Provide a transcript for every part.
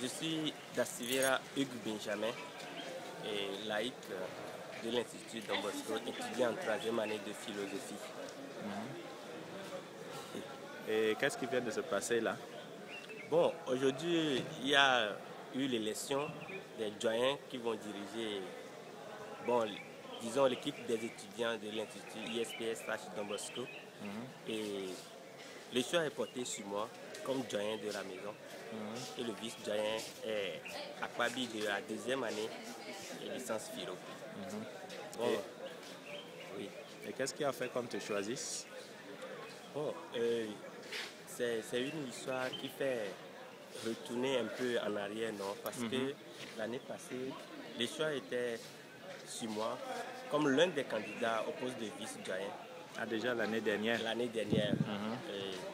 Je suis Dasivera Hugues Benjamin, et laïc de l'Institut Don Bosco, étudiant en 3e année de philosophie. Et qu'est-ce qui vient de se passer là? Bon, aujourd'hui, il y a eu l'élection des doyens qui vont diriger, disons, l'équipe des étudiants de l'Institut ISPSH Don Bosco. Et le choix est porté sur moi comme doyen de la maison. Et le vice-doyen est Akwabi de la 2e année et licence philo. Bon, oui. Et qu'est-ce qui a fait qu'on te choisisse? Bon, c'est une histoire qui fait retourner un peu en arrière, non? Parce que l'année passée, les choix étaient sur moi comme l'un des candidats au poste de vice-doyen. Ah, déjà l'année dernière? L'année dernière.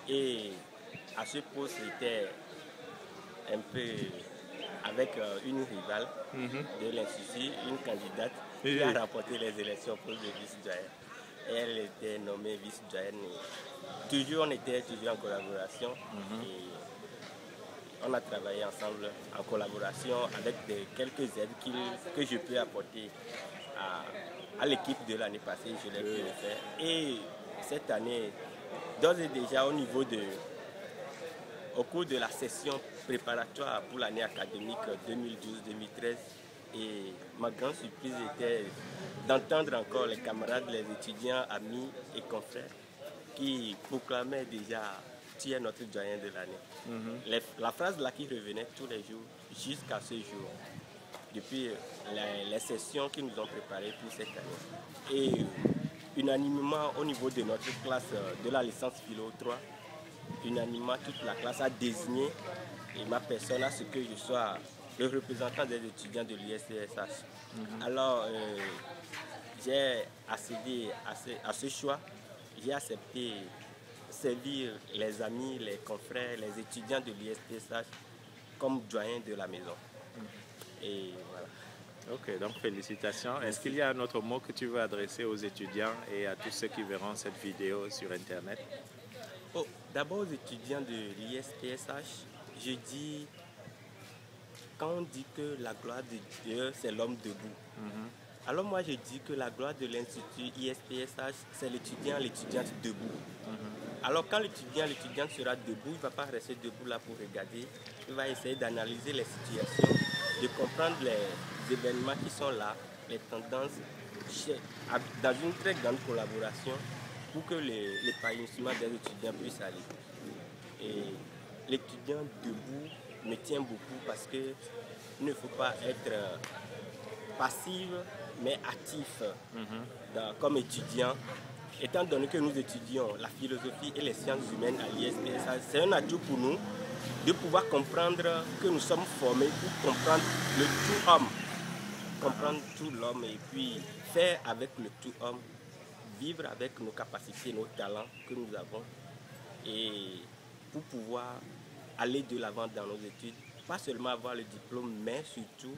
Et à ce poste, j'étais un peu avec une rivale de l'Institut, une candidate qui a remporté les élections pour le vice-doyen. Elle était nommée vice-doyenne. On était toujours en collaboration. Et on a travaillé ensemble en collaboration avec quelques aides que je peux apporter à l'équipe de l'année passée. Je l'ai pu le faire. Et cette année, d'ores et déjà au cours de la session préparatoire pour l'année académique 2012-2013, et ma grande surprise était d'entendre encore les camarades, les étudiants, amis et confrères qui proclamaient déjà « Tu es notre doyen de l'année ». La phrase là qui revenait tous les jours jusqu'à ce jour, depuis les sessions qui nous ont préparées pour cette année. Et unanimement au niveau de notre classe de la licence philo 3, unanimement toute la classe a désigné et ma personne à ce que je sois le représentant des étudiants de l'ISPSH. Alors, j'ai accédé à ce choix, j'ai accepté servir les amis, les confrères, les étudiants de l'ISPSH comme doyen de la maison. Et voilà. Ok, donc félicitations. Est-ce qu'il y a un autre mot que tu veux adresser aux étudiants et à tous ceux qui verront cette vidéo sur Internet? D'abord aux étudiants de l'ISPSH, je dis, quand on dit que la gloire de Dieu, c'est l'homme debout. Alors moi, je dis que la gloire de l'Institut ISPSH, c'est l'étudiante debout. Alors quand l'étudiante sera debout, il ne va pas rester debout là pour regarder. Il va essayer d'analyser les situations, de comprendre les événements qui sont là, les tendances, dans une très grande collaboration pour que l'épanouissement des étudiants puisse aller. Et l'étudiant debout me tient beaucoup parce qu'il ne faut pas être passif mais actif comme étudiant. Étant donné que nous étudions la philosophie et les sciences humaines à l'ISPSH, c'est un atout pour nous de pouvoir comprendre que nous sommes formés pour comprendre le tout homme, comprendre tout l'homme et puis faire avec le tout homme, vivre avec nos capacités, nos talents que nous avons et pour pouvoir aller de l'avant dans nos études, pas seulement avoir le diplôme, mais surtout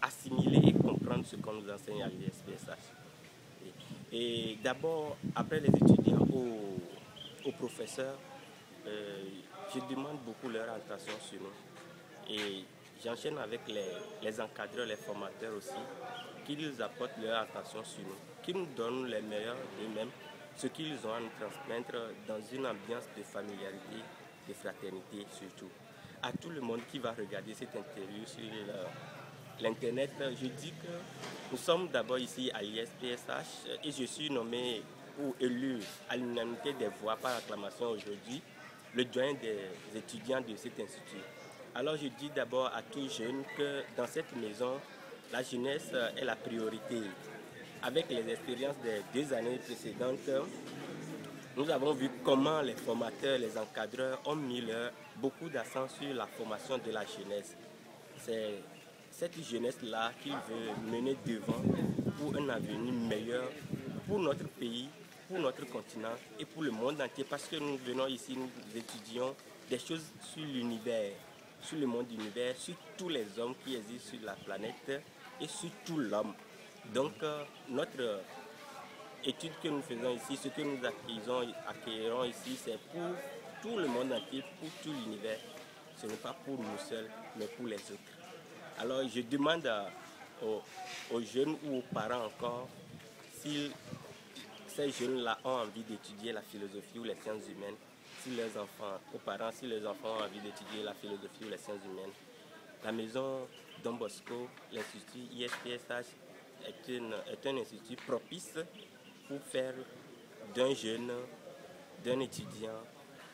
assimiler et comprendre ce qu'on nous enseigne à l'ISPSH. Et d'abord, après les étudiants, aux professeurs, je demande beaucoup leur attention sur nous. Et j'enchaîne avec les encadreurs, les formateurs aussi, qui nous apportent leur attention sur nous, qui nous donnent les meilleurs d'eux-mêmes, ce qu'ils ont à nous transmettre dans une ambiance de familiarité, de fraternité surtout. À tout le monde qui va regarder cette interview sur l'Internet, je dis que nous sommes d'abord ici à l'ISPSH et je suis nommé ou élu à l'unanimité des voix par acclamation aujourd'hui le doyen des étudiants de cet institut. Alors je dis d'abord à tous jeunes que dans cette maison, la jeunesse est la priorité. Avec les expériences des 2 années précédentes, nous avons vu comment les formateurs, les encadreurs ont mis beaucoup d'accent sur la formation de la jeunesse. C'est cette jeunesse-là qu'il veut mener devant pour un avenir meilleur pour notre pays, pour notre continent et pour le monde entier. Parce que nous venons ici, nous étudions des choses sur l'univers, sur le monde univers, sur tous les hommes qui existent sur la planète et sur tout l'homme. Donc notre étude que nous faisons ici, ce que nous acquérons ici, c'est pour tout le monde entier, pour tout l'univers. ce n'est pas pour nous seuls, mais pour les autres. Alors je demande aux jeunes ou aux parents encore si ces jeunes-là ont envie d'étudier la philosophie ou les sciences humaines, aux parents, si leurs enfants ont envie d'étudier la philosophie ou les sciences humaines, la maison Don Bosco, l'institut ISPSH est un institut propice pour faire d'un jeune, d'un étudiant,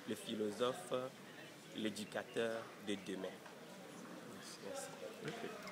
le philosophe, l'éducateur de demain. Merci. Okay.